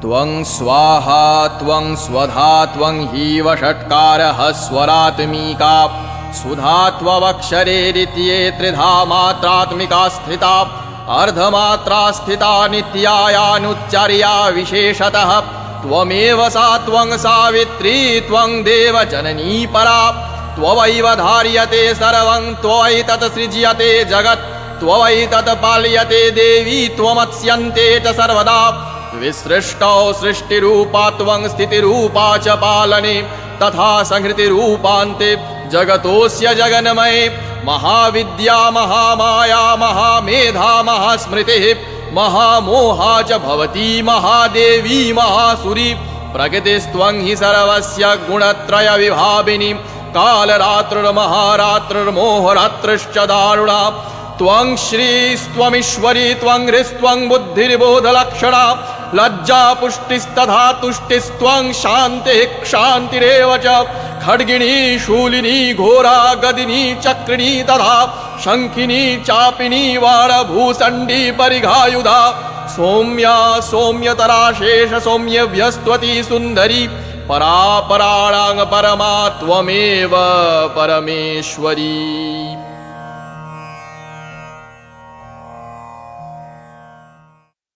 त्वं स्वाहा त्वं स्वधा त्वं हीव षट्कारः स्वरात्मिका सुधा त्वमक्षरे द्वितीये त्रिधा मात्रात्मिका स्थिता अर्धमात्रा स्थिता नित्यायानुच्चर्या विशेषतः त्वमेव सा त्वं सावित्री त्वं देवजननी परा त्ववैव धार्यते सर्वं त्वयैतत् सृज्यते जगत् त्वयैतत् पाल्यते देवी त्वमत्स्यन्ते च सर्वदा विसृष्टौ सृष्टिरूपा त्वं स्थितिरूपा च पालने तथा संहृतिरूपान्ते जगतोऽस्य जगन्मये महाविद्या महामाया महामेधा महास्मृतिः महामोहा च भवती महादेवी महासुरी प्रकृतिस्त्वं हि सर्वस्य गुणत्रय विभाविनी कालरात्रिर्महारात्रिर्मोहरात्रिश्च दारुणा त्वं श्रीस्त्वमीश्वरी त्वं ह्रीस्त्वं बुद्धिर्बोधलक्षणा लज्जा पुष्टिस्तथा तुष्टिस्त्वं शान्तिः क्षान्तिरेव च खड्गिनी शूलिनी घोरा गदिनी चक्रिणी तथा शङ्खिनी चापिनी वाणभूषण्डी परिघायुधा सौम्या सौम्यतरा शेष सौम्यव्यस्त्वती सुन्दरी परापराणां परमा त्वमेव परमेश्वरी।